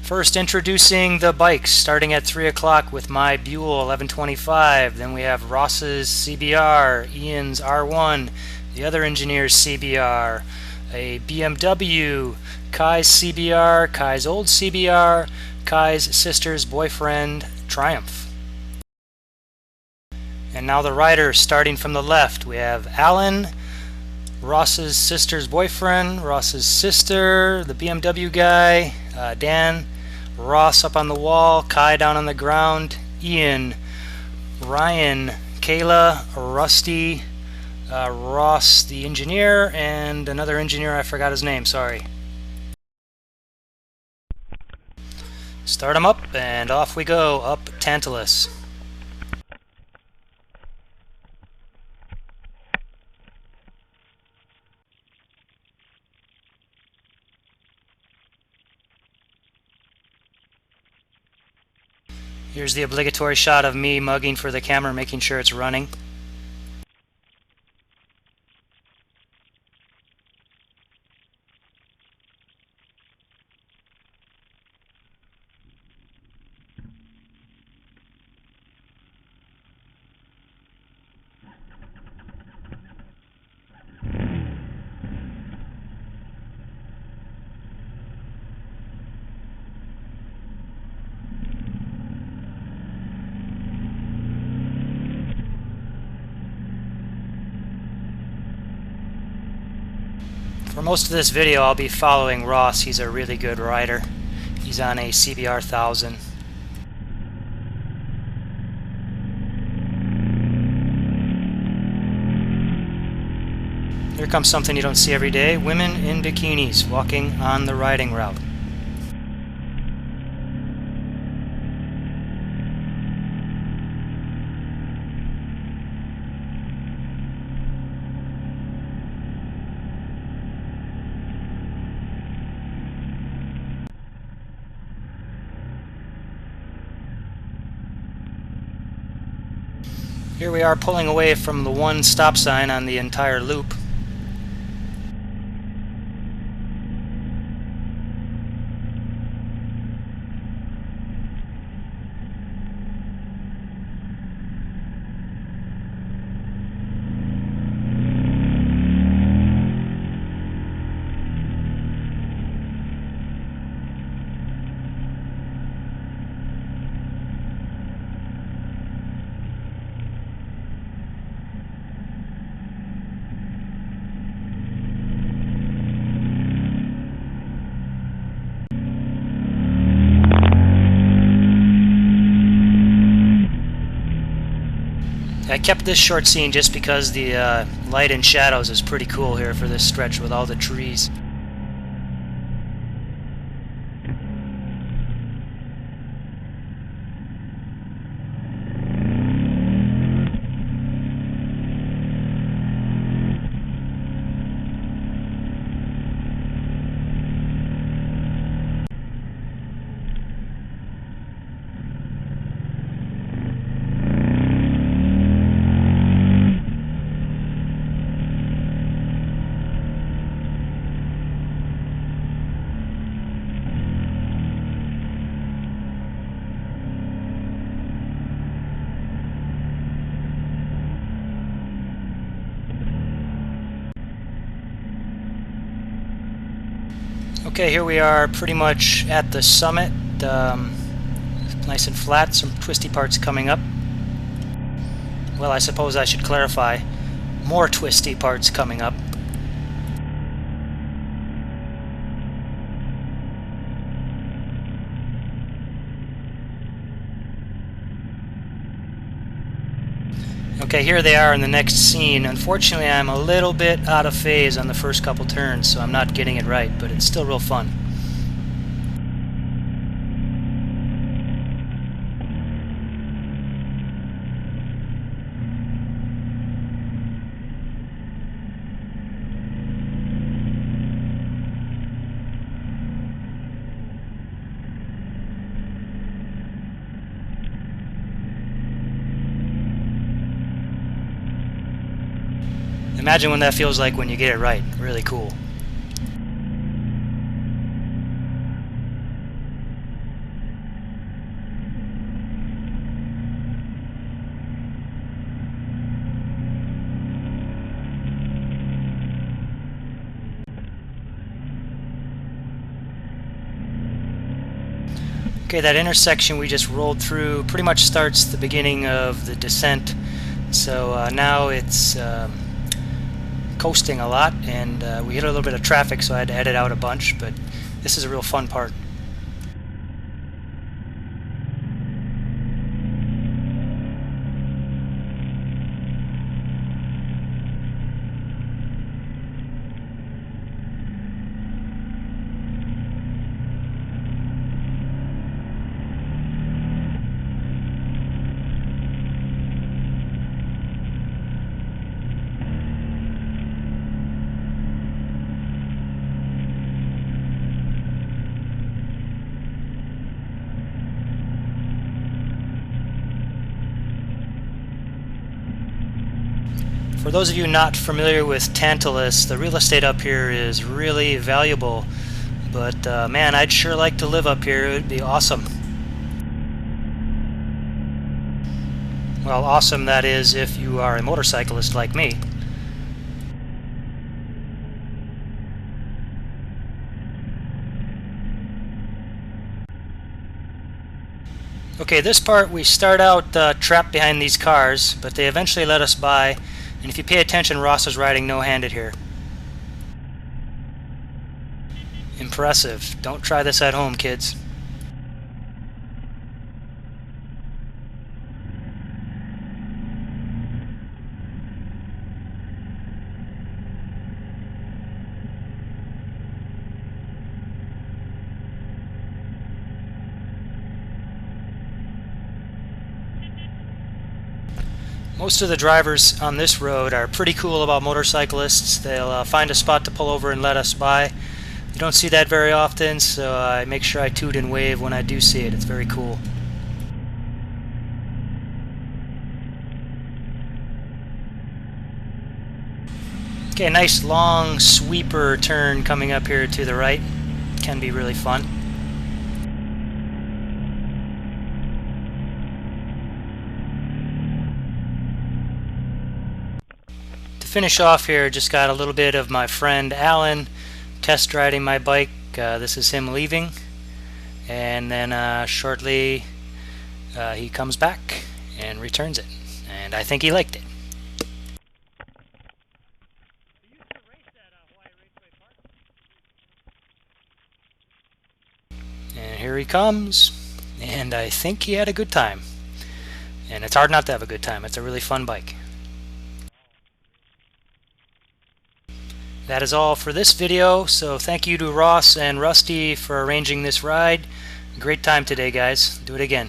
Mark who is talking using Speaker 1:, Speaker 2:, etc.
Speaker 1: First, introducing the bikes, starting at 3 o'clock with my Buell 1125. Then we have Ross's CBR, Ian's R1, the other engineer's CBR, a BMW, Kai's CBR, Kai's old CBR, Kai's sister's boyfriend, Triumph. And now the riders, starting from the left, we have Alan, Ross's sister's boyfriend, Ross's sister, the BMW guy, Dan, Ross up on the wall, Kai down on the ground, Ian, Ryan, Kayla, Rusty, Ross the engineer, and another engineer, I forgot his name, sorry. Start them up and off we go, up Tantalus. Here's the obligatory shot of me mugging for the camera, making sure it's running. For most of this video I'll be following Ross. He's a really good rider. He's on a CBR 1000. Here comes something you don't see every day. Women in bikinis walking on the riding route. Here we are pulling away from the one stop sign on the entire loop. I kept this short scene just because the light and shadows is pretty cool here for this stretch with all the trees. Okay, here we are pretty much at the summit. Nice and flat, some twisty parts coming up. Well, I suppose I should clarify, more twisty parts coming up. Okay, here they are in the next scene. Unfortunately, I'm a little bit out of phase on the first couple turns, so I'm not getting it right, but it's still real fun. Imagine what that feels like when you get it right. Really cool. Okay, that intersection we just rolled through pretty much starts the beginning of the descent. So now it's coasting a lot, and we hit a little bit of traffic, so I had to edit out a bunch, but this is a real fun part. For those of you not familiar with Tantalus, the real estate up here is really valuable, but man, I'd sure like to live up here. It would be awesome. Well, awesome that is if you are a motorcyclist like me. Okay, this part we start out trapped behind these cars, but they eventually let us by. And if you pay attention, Ross is riding no-handed here. Impressive. Don't try this at home, kids. Most of the drivers on this road are pretty cool about motorcyclists. They'll find a spot to pull over and let us by. You don't see that very often, so I make sure I toot and wave when I do see it. It's very cool. Okay, nice long sweeper turn coming up here to the right. Can be really fun. Finish off here, just got a little bit of my friend Alan test riding my bike. This is him leaving, and then shortly he comes back and returns it, and I think he liked it. And here he comes, and I think he had a good time, and it's hard not to have a good time. It's a really fun bike. That is all for this video, so thank you to Ross and Rusty for arranging this ride. Great time today, guys. Do it again.